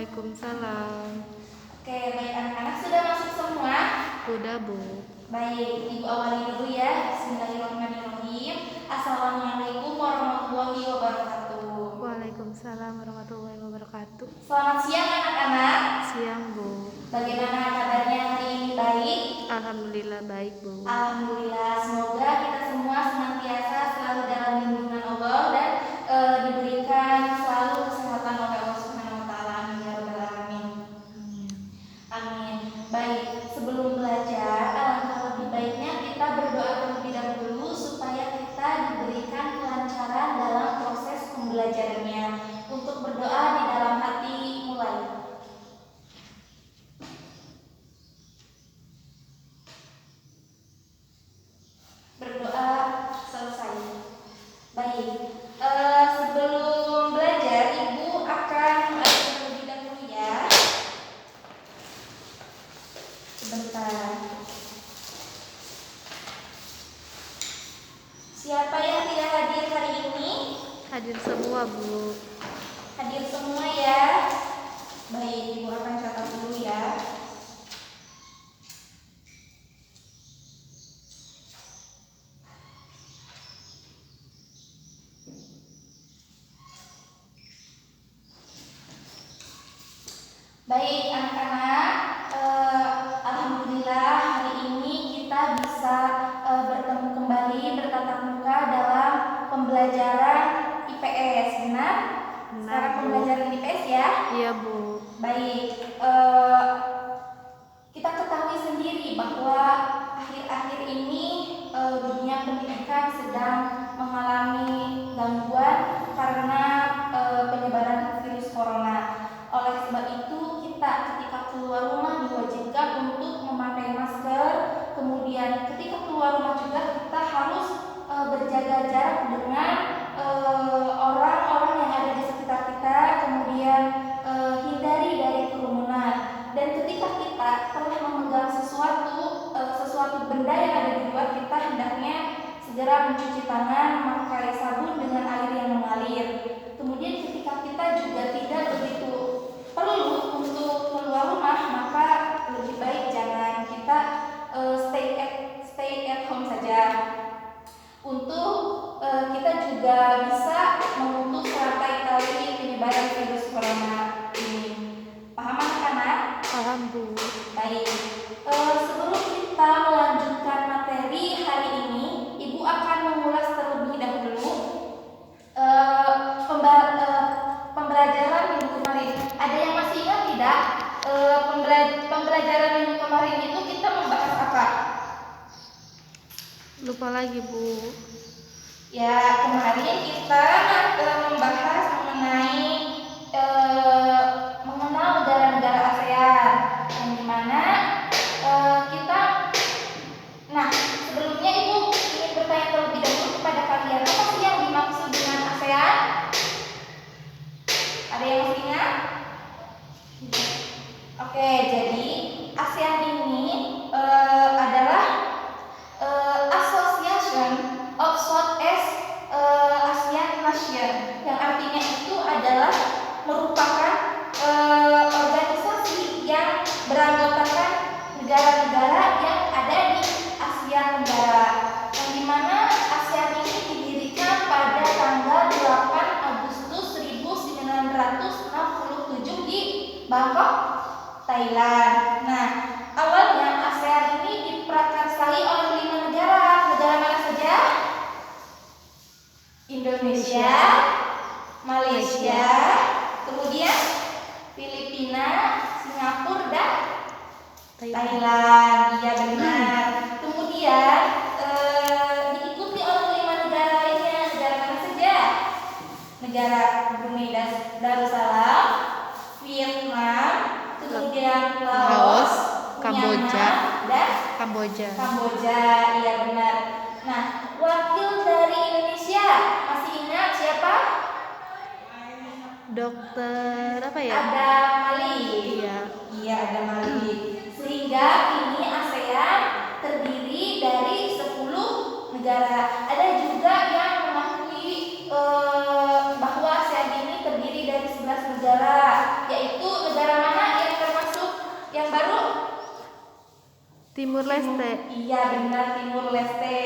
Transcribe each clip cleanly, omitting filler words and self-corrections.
Waalaikumsalam. Oke, baik anak-anak sudah masuk semua? Sudah, Bu. Baik, Ibu awali dulu ya. Bismillahirrahmanirrahim. Assalamualaikum warahmatullahi wabarakatuh. Waalaikumsalam warahmatullahi wabarakatuh. Selamat siang anak-anak. Siang, Bu. Bagaimana kabarnya hari ini, baik? Alhamdulillah baik, Bu. Alhamdulillah, semoga kita semua senantiasa selalu dalam lindungan Allah dan diberikan selalu kesehatan oleh Allah Subhanahu wa taala. Amin ya rabbal alamin. Amin. Baik, sebelum belajar, alangkah lebih baiknya kita berdoa terlebih dahulu supaya kita diberikan kelancaran dalam proses pembelajarannya. Untuk berdoa di dalam hati, mulai. Berdoa selesai. Baik, sebelum belajar Ibu akan terlebih dahulu ya. Sebentar. Siapa yang tidak hadir hari ini? Hadir semua, Bu. Hadir semua ya. Baik, Ibu akan catat dulu ya. Baik anak-anak, alhamdulillah hari ini kita bisa bertemu kembali bertatap muka dalam pembelajaran IPS, benar? Sekarang Bu. pembelajaran IPS ya. Iya, Bu. Baik, kita ketahui sendiri bahwa akhir-akhir ini dunia pendidikan sedang mengalami gangguan karena penyebaran virus corona. Oleh sebab itu kita ketika keluar rumah diwajibkan untuk memakai masker. Kemudian ketika keluar rumah juga kita harus berjaga jarak dengan orang-orang yang ada di sekitar kita. Kemudian hindari dari kerumunan. Dan ketika kita telah memegang sesuatu benda yang ada di luar, kita hendaknya segera mencuci tangan, memakai sabun dengan air yang mengalir. Kemudian ketika kita juga tidak begitu perlu untuk keluar rumah, maka lebih baik jangan kita stay at home saja. Untuk kita juga bisa memutus rantai tali penyebaran virus corona ini. Paham anak-anak? Paham, Bu. Baik. Sebelum kita melanjutkan materi hari ini, Ibu akan mengulas terlebih dahulu pembelajaran minggu kemarin. Ada yang masih ingat tidak? Pembelajaran minggu kemarin itu kita membahas apa? Lupa lagi, Bu. Ya, kemarin kita membahas mengenai mengenal negara-negara ASEAN, yang dimana kita. Nah, sebelumnya Ibu ingin bertanya terlebih dahulu kepada kalian, apa sih yang dimaksud dengan ASEAN? Ada yang masih ingat? Oke, jadi ASEAN ini adalah Association of Southeast Asian Nations, yang artinya itu adalah merupakan organisasi yang beranggotakan negara-negara yang ada di Asia Tenggara, yang dimana ASEAN ini didirikan pada tanggal 8 Agustus 1967 di Bangkok, Thailand. Nah, awalnya ASEAN ini diprakarsai oleh 5 negara. Negara mana saja? Indonesia, Malaysia, kemudian Filipina, Singapura, dan Thailand. Iya benar. Kemudian diikuti oleh 5 negara lainnya. Negara mana saja? Negara Brunei Darussalam, Vietnam, kemudian Laos, Kamboja. Myanmar, dan Kamboja. Iya benar. Nah, wakil dari Indonesia masih ingat siapa? Dokter apa ya? Ada Malik. Iya, ada Malik. Sehingga ini ASEAN terdiri dari 10 negara. Ada juga yang mengakui bahwa ASEAN ini terdiri dari 11 negara, yaitu negara Timur Leste. Iya benar, Timur Leste.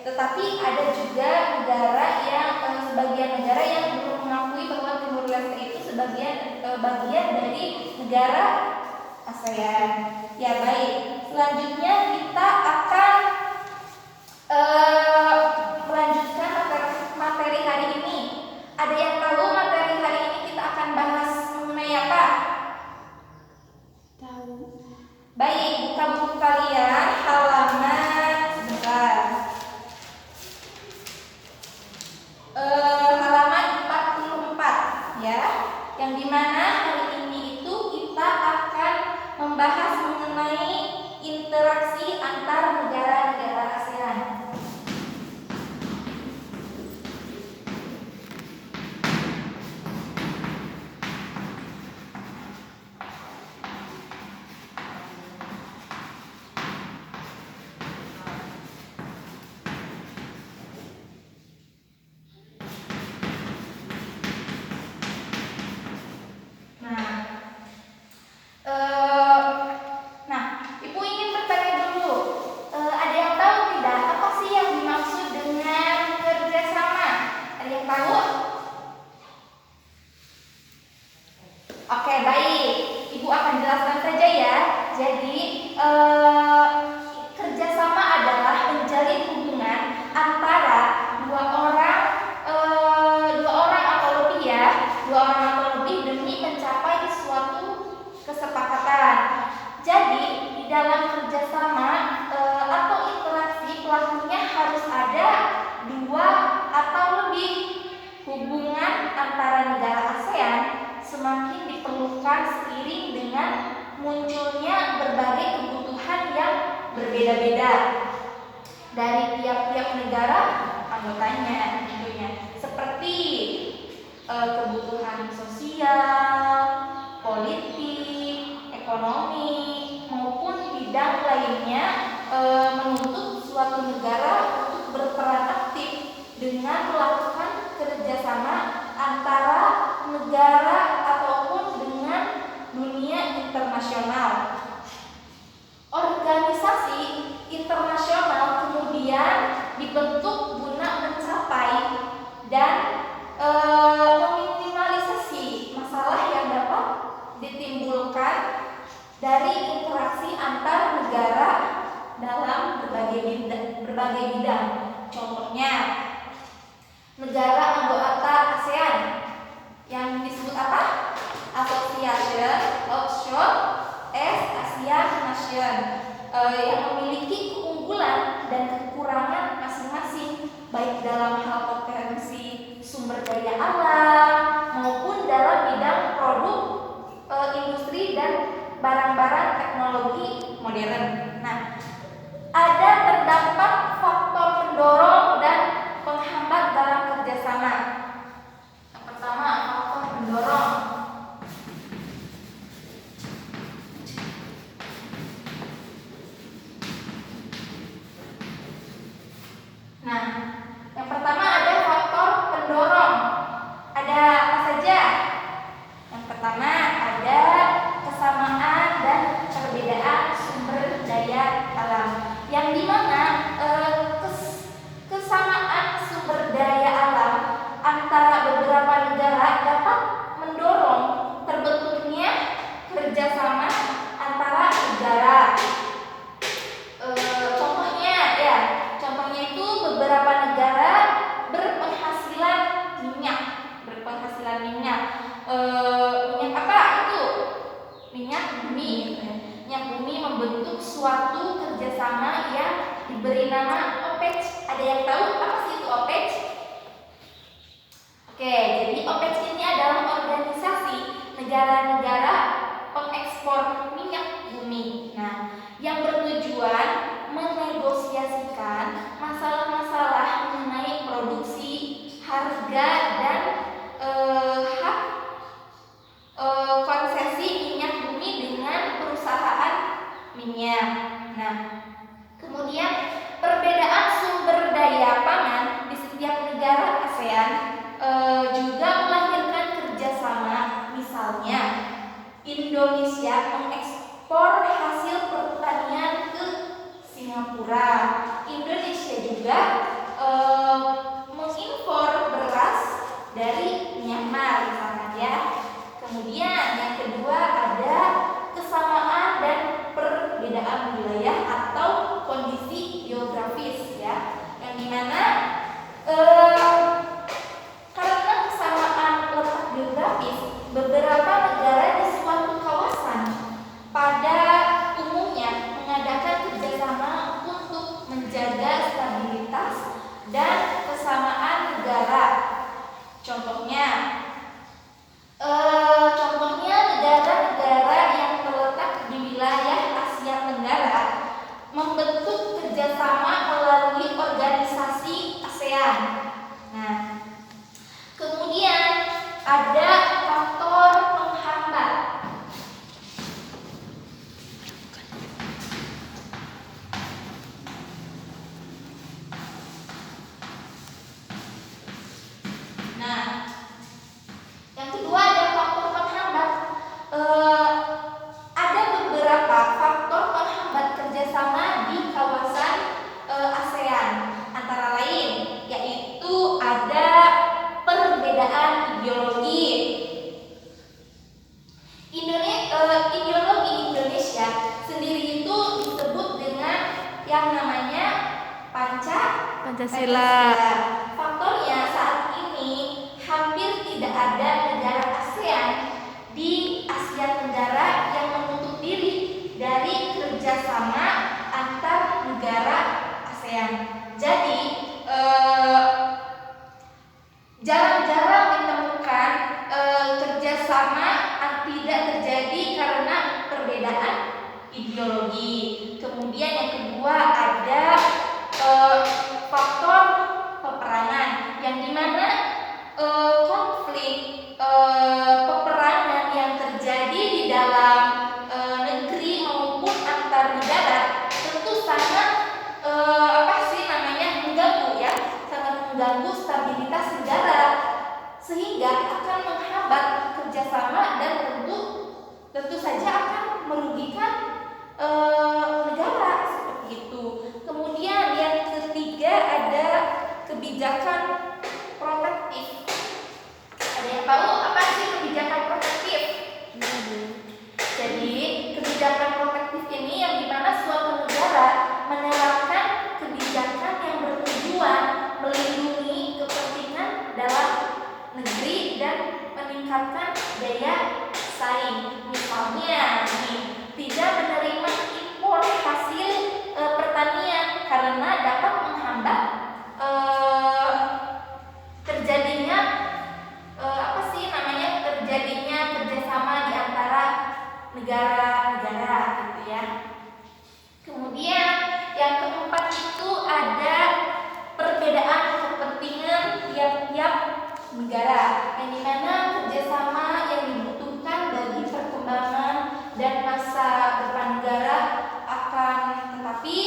Tetapi ada juga negara yang sebagian negara yang belum mengakui bahwa Timur Leste itu bagian dari negara ASEAN. Ya baik, selanjutnya kita akan melanjutkan materi hari ini. Ada yang tahu materi hari ini kita akan bahas mengenai apa? Tahu. Baik, buka buku kalian halaman sebentar. Halaman 44 ya. Yang dimana hari ini itu kita akan membahas mengenai interaksi antar negara-negara ASEAN. Nah, Ibu ingin bertanya dulu, ada yang tahu tidak apa sih yang dimaksud dengan kerjasama? Ada yang tahu? Oke, baik. Ibu akan jelaskan saja ya. Jadi, kerjasama adalah menjalin hubungan antara dua orang atau lebih ya, dua orang atau lebih demi mencapai suatu kesepakatan. Jadi di dalam kerjasama atau interaksi pelakunya harus ada dua atau lebih. Hubungan antara negara ASEAN semakin diperlukan seiring dengan munculnya berbagai kebutuhan yang berbeda-beda dari tiap-tiap negara anggotanya tentunya, seperti kebutuhan sosial, politik, ekonomi maupun bidang lainnya menuntut suatu negara untuk berperan aktif dengan melakukan kerjasama antara negara ataupun dengan dunia internasional. Organisasi internasional kemudian dibentuk guna mencapai dan meminimalisasi masalah yang dapat ditimbulkan dari interaksi antar negara dalam berbagai bidang. Contohnya, negara anggota ASEAN yang disebut apa? Association of Southeast Asian Nations, yang memiliki keunggulan dan kekurangan masing-masing, baik dalam hal potensi sumber daya alam maupun dalam bidang produk industri dan barang-barang teknologi modern. Nah, ada terdapat faktor pendorong dan penghambat dalam kerjasama. Yang pertama, faktor pendorong. Nah, yang pertama ada faktor pendorong. Ada apa saja? Yang pertama ada kesamaan dan perbedaan sumber daya alam. Yang dimana kesamaan sumber daya alam antara beberapa negara dapat mendorong terbentuknya kerjasama antara negara. Contohnya itu beberapa negara berpenghasilan minyak. Minyak apa itu? Minyak bumi. Minyak bumi membentuk suatu kerjasama yang diberi nama OPEC. Ada yang tahu apa sih itu OPEC? Oke, jadi OPEC ini adalah organisasi negara-negara pengekspor minyak bumi. Nah, yang bertujuan menegosiasikan masalah-masalah mengenai produksi, harga, dan hak konsesi minyak bumi dengan perusahaan minyak. Nah, kemudian perbedaan sumber daya pangan di setiap negara ASEAN juga melahirkan kerjasama. Misalnya Myanmar misalnya ya. Kemudian yang kedua ada kesamaan dan perbedaan wilayah atau kondisi geografis ya, yang dimana karena kesamaan letak geografis, beberapa negara di suatu kawasan pada umumnya mengadakan kerjasama untuk menjaga stabilitas dan kesamaan negara. Contohnya negara-negara yang terletak di wilayah Asia Tenggara membentuk kerjasama melalui organisasi ASEAN. Nah, kemudian ada faktor penghambat. Nah, yang kedua ada faktor penghambat. Ada beberapa faktor penghambat kerjasama di kawasan ASEAN, antara lain yaitu ada perbedaan ideologi. Ideologi Indonesia sendiri itu disebut dengan yang namanya Pancasila. Faktornya saat ini hampir tidak ada negara ASEAN di Asia Tenggara yang menutup diri dari kerjasama antar negara ASEAN. Jadi jarang-jarang ditemukan kerjasama tidak terjadi karena perbedaan ideologi. Kemudian yang kedua ada faktor peperangan, yang dimana konflik peperangan yang terjadi di dalam negeri maupun antar negara tentu sangat mengganggu ya, sangat mengganggu stabilitas negara, sehingga akan menghambat kerjasama dan tentu saja akan merugikan negara seperti itu. Kemudian yang ketiga ada kebijakan protektif. Ada yang tahu apa sih kebijakan protektif? Jadi kebijakan protektif ini yang dimana suatu negara menerapkan kebijakan yang bertujuan melindungi kepentingan dalam negeri dan meningkatkan daya saing. Misalnya tidak menerima impor hasil pertanian karena dapat menghambat terjadinya kerjasama di antara negara-negara gitu ya. Kemudian yang keempat itu ada perbedaan kepentingan tiap-tiap negara, yang dimana kerjasama yang dibutuhkan bagi perkembangan dan masa depan negara akan tetapi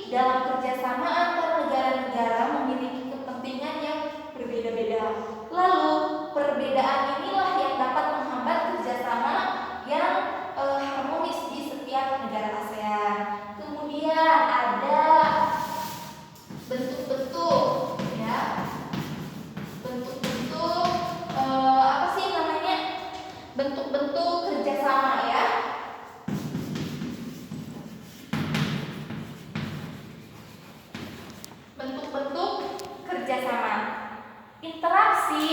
dalam kerjasama antar negara-negara memiliki kepentingan yang berbeda-beda. Lalu perbedaan inilah yang dapat menghambat kerjasama yang harmonis di setiap negara ASEAN. Kemudian ada bentuk-bentuk ya, bentuk-bentuk bentuk-bentuk kerjasama ya. Bentuk-bentuk kerjasama, interaksi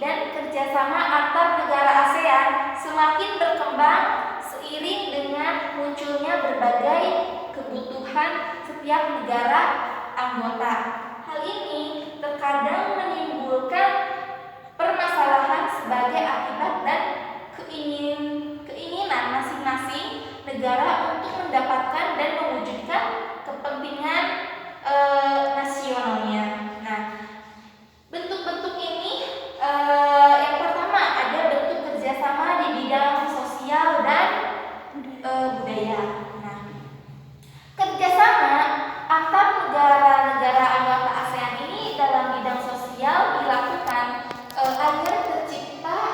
dan kerjasama antar negara ASEAN semakin berkembang seiring dengan munculnya berbagai kebutuhan setiap negara anggota. Hal ini terkadang menimbulkan permasalahan sebagai akibat dan keinginan masing-masing negara untuk mendapatkan dan mewujudkan kepentingan nasionalnya. Nah, bentuk-bentuk ini yang pertama ada bentuk kerjasama di bidang sosial dan budaya. Nah, kerjasama antar negara-negara anggota ASEAN ini dalam bidang sosial dilakukan agar tercipta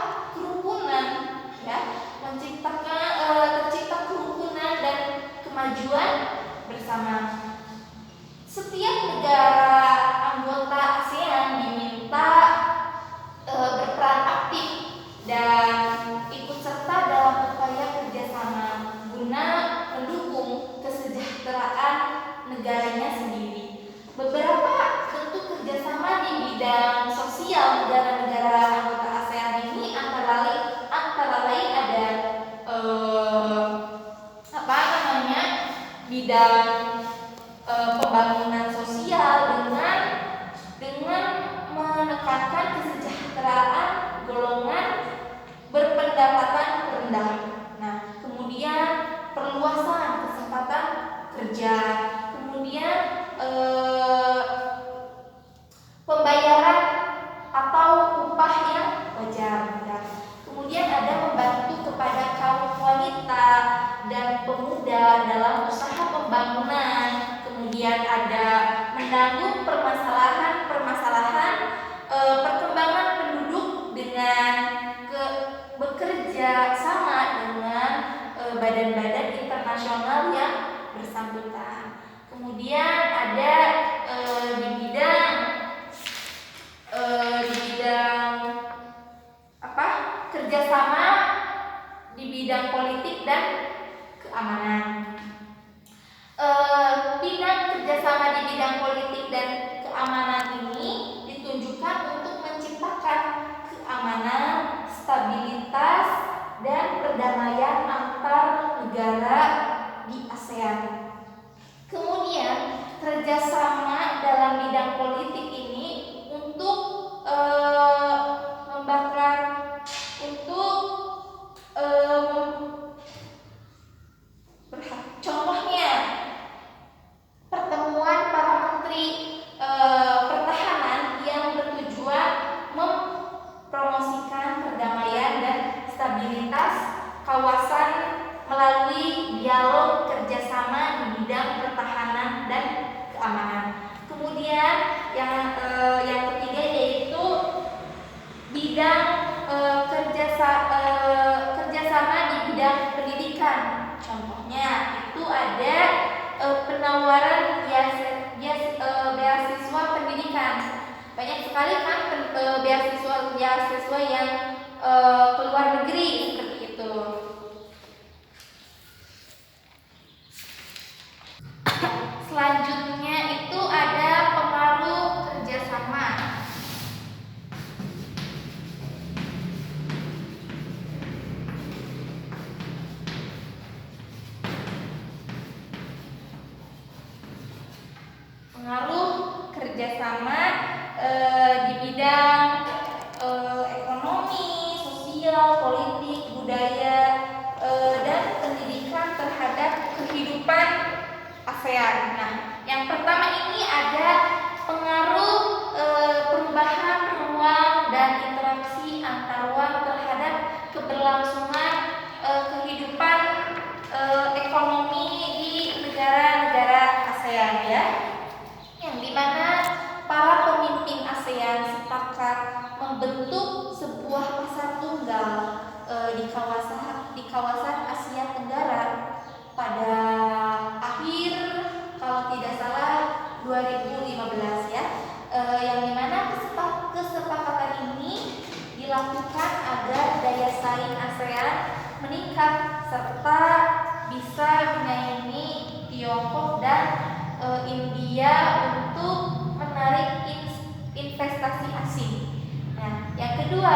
bidang pembangunan sosial dengan menekankan kesejahteraan golongan berpendapatan rendah. Nah, kemudian perluasan kesempatan kerja, kemudian pembayaran atau upah yang wajar. Ya. Kemudian ada membantu kepada kaum wanita dan pemuda dalam usaha pembangunan. Kemudian ada menanggung permasalahan perkembangan penduduk dengan bekerja sama dengan badan-badan internasional yang bersangkutan. Kemudian ada di bidang kerjasama di bidang politik dan keamanan. Bidang kerjasama di bidang politik dan keamanan ini ditunjukkan untuk menciptakan keamanan, stabilitas, dan perdamaian antar negara di ASEAN. Kemudian kerjasama dalam bidang politik ini untuk contohnya pertemuan para menteri pertahanan yang bertujuan mempromosikan perdamaian dan stabilitas kawasan melalui dialog kerjasama di bidang pertahanan dan keamanan. Kemudian yang ketiga yaitu bidang kerjasama di bidang pendidikan. Contohnya itu ada penawaran beasiswa pendidikan. Banyak sekali kan beasiswa yang ke luar negeri seperti itu. Selanjutnya itu ada pengaruh kerjasama. Pengaruh kerjasama di bidang ekonomi, sosial, politik, budaya, dan pendidikan terhadap kehidupan ASEAN. Nah, yang pertama ini ada pengaruh perubahan ruang dan interaksi antar ruang terhadap keberlangsungan kehidupan ekonomi di negara-negara ASEAN ya. Yang dimana para pemimpin ASEAN sepakat membentuk sebuah pasar tunggal di kawasan Asia Tenggara pada akhir kalau tidak salah 2015 ya, yang dimana kesepakatan ini dilakukan agar daya saing ASEAN meningkat serta bisa menyaingi Tiongkok dan India untuk menarik investasi asing. Nah, yang kedua,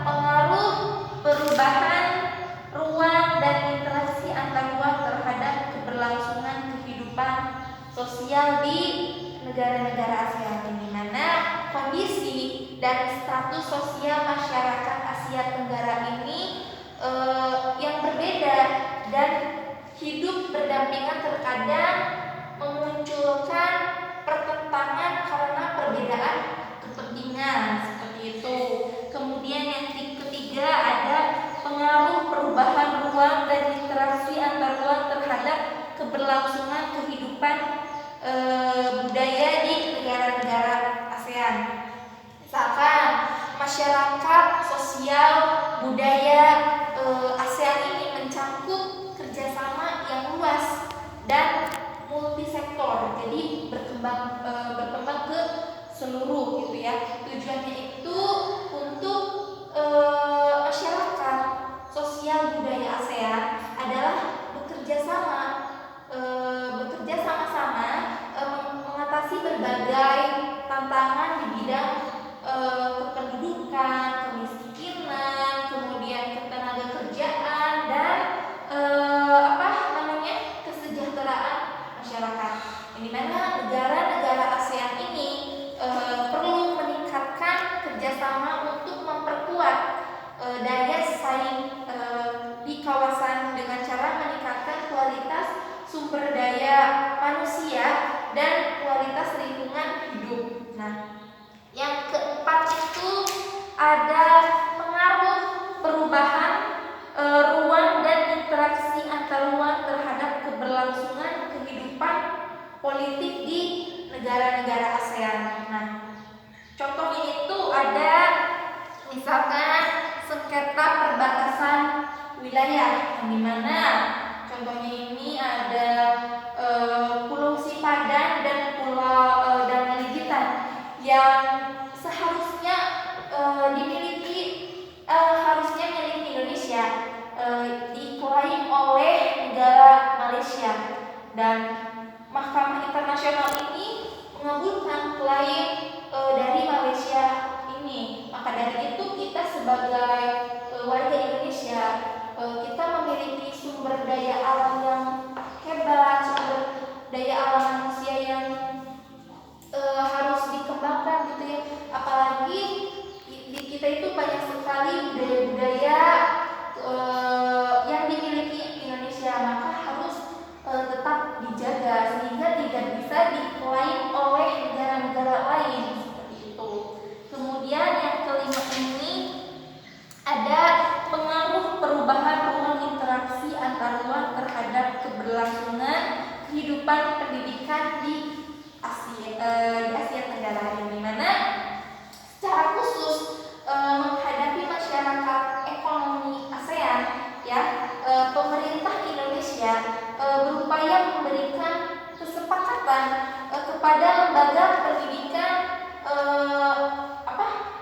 pengaruh perubahan ruang dan interaksi antar ruang terhadap keberlangsungan kehidupan sosial di negara-negara ASEAN, di mana kondisi dan status sosial masyarakat Asia Tenggara ini yang berbeda dan hidup berdampingan terkadang memunculkan pertentangan karena perbedaan kepentingan seperti itu. Kemudian yang ketiga ada pengaruh perubahan ruang dan interaksi antar ruang terhadap keberlangsungan kehidupan budaya di negara-negara ASEAN. Misalkan masyarakat sosial budaya ASEAN ini mencakup kerjasama yang luas dan multisektor, jadi berkembang ke seluruh gitu ya. Tujuannya itu untuk masyarakat sosial budaya ASEAN adalah bekerja sama-sama mengatasi berbagai tantangan di bidang kependudukan, kemiskinan, kemudian ketenaga kerjaan dan kesejahteraan dan kualitas lingkungan hidup. Nah, yang keempat itu ada pengaruh perubahan ruang dan interaksi antar ruang terhadap keberlangsungan kehidupan politik di negara-negara ASEAN. Nah, contohnya itu ada misalkan sengketa perbatasan wilayah, yang dimana contohnya ini ada Pulau Sipadan dan Pulau dan Ligitan yang seharusnya harusnya milik Indonesia, diklaim oleh negara Malaysia, dan Mahkamah Internasional ini mengabulkan klaim dari Malaysia ini. Maka dari itu kita sebagai warga Indonesia, kita memiliki sumber daya alam yang hebat, sumber daya alam manusia yang harus dikembangkan gitu ya. Apalagi di kita itu banyak sekali budaya-budaya yang dimiliki Indonesia, maka harus tetap dijaga sehingga tidak bisa diklaim oleh negara-negara lain seperti itu. Kemudian yang kelima ini ada pengaruh perubahan ruang interaksi antar ruang terhadap keberlangsungan kehidupan pendidikan di Asia Tenggara, di mana secara khusus menghadapi masyarakat ekonomi ASEAN ya, pemerintah Indonesia berupaya memberikan kesepakatan kepada lembaga pendidikan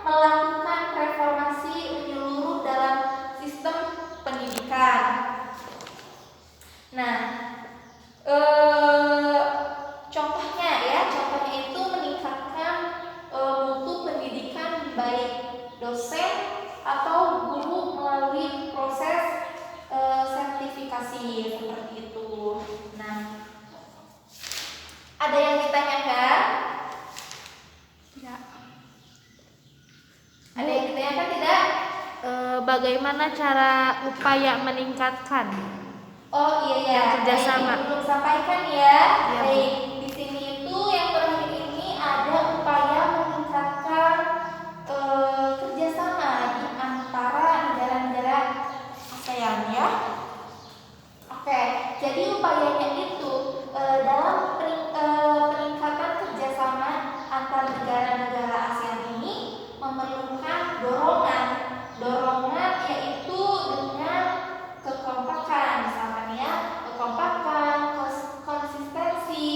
melakukan reformasi menyeluruh dalam sistem pendidikan. Nah, contohnya itu meningkatkan mutu pendidikan baik dosen atau guru melalui proses sertifikasi seperti itu. Nah, ada yang ditanyakan? Tidak. Ada yang ditanyakan tidak? Bagaimana cara upaya meningkatkan? Oh iya, kerjasama. Belum sampaikan ya. Ya, Baik, di sini itu yang terakhir ini ada upaya meningkatkan kerjasama di antara negara-negara ASEAN ya. Oke, jadi upayanya itu dalam peningkatan kerjasama antar negara-negara ASEAN ini memerlukan dorongan yaitu dengan kekompakan, misalkan ya, kekompakan, konsistensi,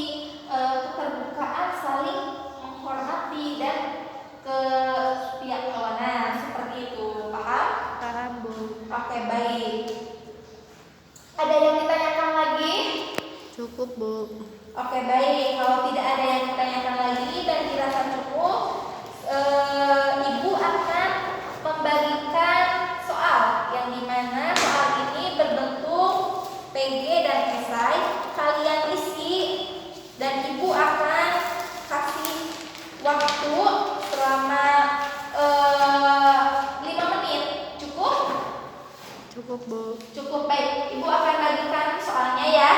keterbukaan, saling menghormati dan kesetiakawanan seperti itu. Paham? Paham, Bu. Oke, baik. Ada yang ditanyakan lagi? Cukup, Bu. Oke, baik. Kalau tidak ada yang ditanyakan lagi dan dirasa cukup, Ibu akan membagikan soal yang dimana soal ini berbentuk PG dan esai. Kalian isi dan Ibu akan kasih waktu selama 5 menit. Cukup? Cukup, Bu. Cukup, baik. Ibu akan bagikan soalnya ya.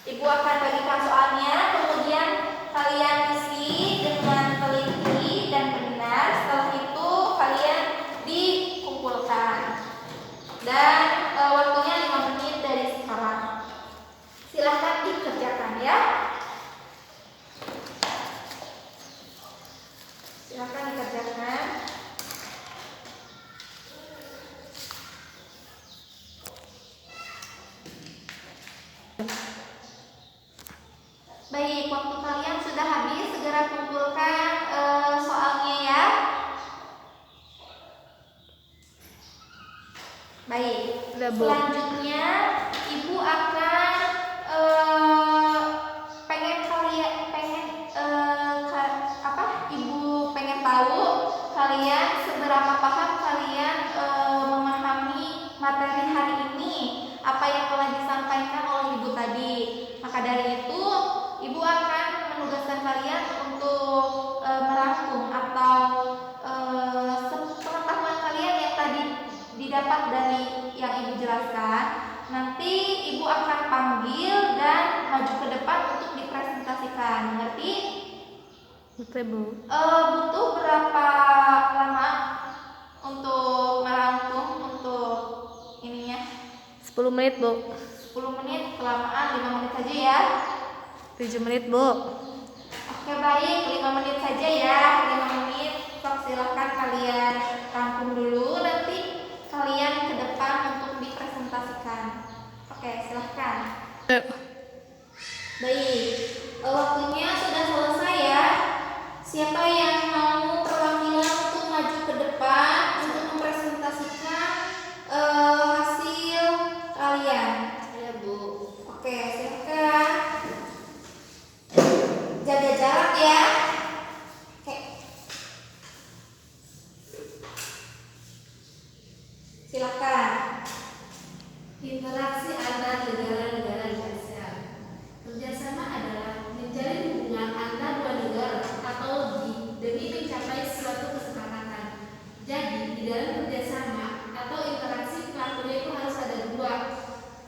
Ibu akan bagikan soalnya, kemudian kalian isi dengan teliti dan benar. Setelah itu kalian dikumpulkan. Dan waktunya 5 menit dari sekarang. Silahkan dikerjakan ya. Silahkan dikerjakan. Baik, waktu kalian sudah habis, segera kumpulkan soalnya ya. Baik, Udah, Bu. selanjutnya Ibu akan Ibu pengen tahu kalian seberapa paham kalian memahami materi hari ini, apa yang telah disampaikan oleh Ibu tadi. Maka dari itu Ibu akan menugaskan kalian untuk merangkum atau pengetahuan kalian yang tadi didapat dari yang Ibu jelaskan. Nanti Ibu akan panggil dan maju ke depan untuk dipresentasikan. Mengerti? Oke, Bu. Butuh berapa lama untuk merangkum untuk ininya? 10 menit, Bu. 10 menit, kelamaan 5 menit saja ya. 7 menit, Bu. Oke, baik, 5 menit saja ya. 5 menit. Sok, silahkan kalian rangkum dulu, nanti kalian ke depan untuk dipresentasikan. Oke, silahkan. Baik, waktunya sudah selesai ya. Siapa yang mau perwakilan untuk maju ke depan untuk mempresentasikan hasil kalian? Saya, Bu. Oke, silakan. Jaga jarak ya. Oke. Silakan. Interaksi antar negara-negara di ASEAN. Kerjasama adalah menjalin hubungan antar dua negara atau lebih demi mencapai suatu kesepakatan. Jadi, di dalam kerjasama atau interaksi pelakunya itu harus ada dua.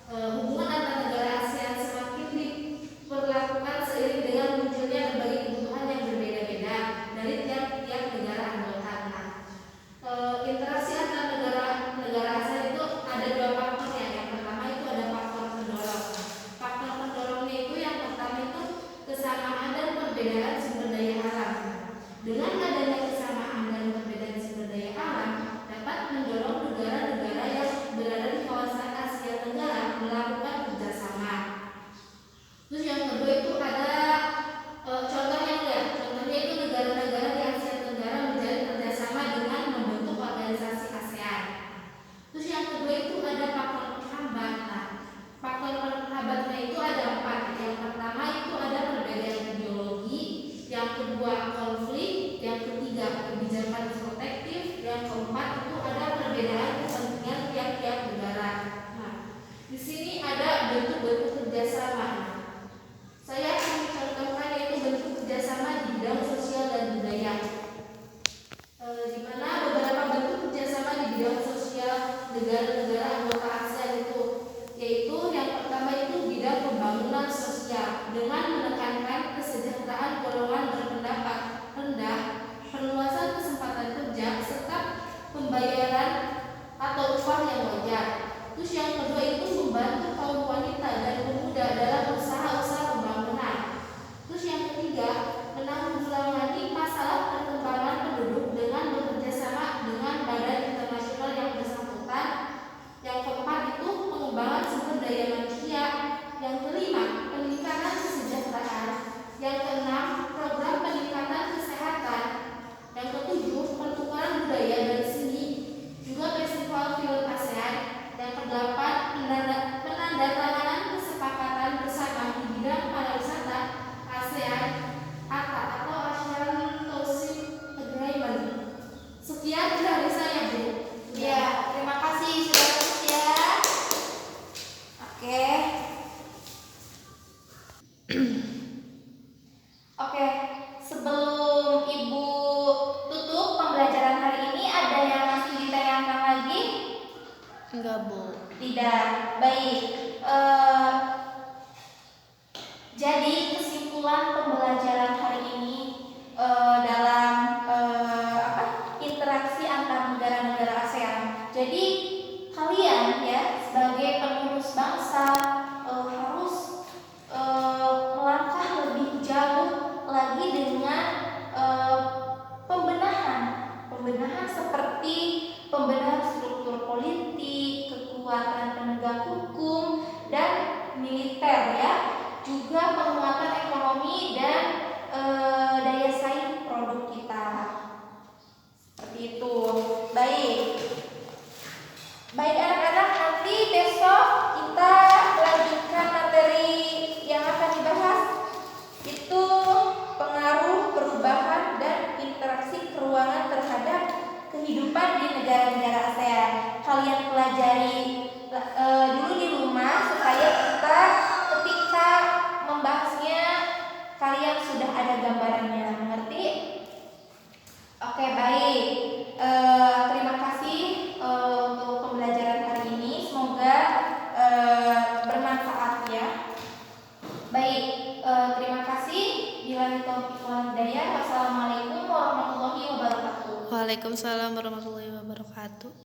Hubungan antar negara ASEAN semakin diperlakukan seiring dengan munculnya berbagai kebutuhan yang berbeda-beda dari tiap-tiap negara anggota. Interaksi antar negara ASEAN itu ada dua faktor ya. Yang pertama itu ada faktor pendorong. Faktor pendorongnya itu yang pertama itu kesamaan dan perbedaan sumber daya alam. Dengan adanya kesamaan dan perbedaan sumber daya alam dapat mendorong negara-negara yang berada di kawasan Asia Tenggara melakukan kerjasama. Terus yang kedua itu ada contohnya ya. Contohnya itu negara-negara di Asia Tenggara menjalin kerjasama dengan membentuk organisasi ASEAN. Terus yang kedua itu ada faktor penghambat. Nah, faktor penghambatnya itu ada 4. Yang pertama itu ada perbedaan ideologi, yang kedua konflik, yang ketiga kebijakan protektif, yang keempat itu ada perbedaan kepentingan tiap-tiap negara. Nah, di sini ada bentuk-bentuk kerjasama. Saya akan mencontohkan yaitu bentuk kerjasama di bidang sosial dan budaya. Di mana beberapa bentuk kerjasama di bidang sosial negara-negara anggota ASEAN itu, yaitu yang pertama itu bidang pembangunan sosial dengan menekankan kesejahteraan golongan berpendapat rendah, perluasan kesempatan kerja serta pembayaran atau upah yang wajar. Terus yang kedua itu membantu kaum wanita dan pemuda dalam usaha-usaha pembangunan. Terus yang ketiga menanggulangi masalah perkembangan penduduk dengan bekerjasama dengan badan internasional yang bersangkutan. Yang keempat itu pengembangan sumber daya manusia. Yang kelima peningkatan kesejahteraan. Yang keenam program peningkatan kesehatan. Yang ketujuh pertukaran budaya dan seni, juga festival film ASEAN. Yang kedelapan penandatanganan kesepakatan bersama di bidang pariwisata ASEAN atau ASEAN Tourism Agreement. Sekian dari saya, Bu. Ya, terima kasih sudah lulus ya. Oke. Oke, sebelum Ibu tutup pembelajaran hari ini, ada yang masih ditanyakan lagi? Enggak, Bu. Tidak. Baik. Jadi kesimpulan pembelajaran hari ini dalam interaksi antar negara-negara ASEAN. Jadi kalian ya sebagai penerus bangsa harus melangkah lebih jauh lagi dengan pembenahan seperti pembenahan struktur politik, kekuatan penegak hukum dan militer ya, juga penguatan ekonomi dan daya saing produk kita. Seperti itu. Baik anak-anak, nanti besok kita lanjutkan materi yang akan dibahas, itu pengaruh perubahan dan interaksi keuangan terhadap kehidupan di negara-negara ASEAN. Kalian pelajari dulu di rumah supaya kita ketika membahasnya kalian sudah Waalaikumsalam warahmatullahi wabarakatuh.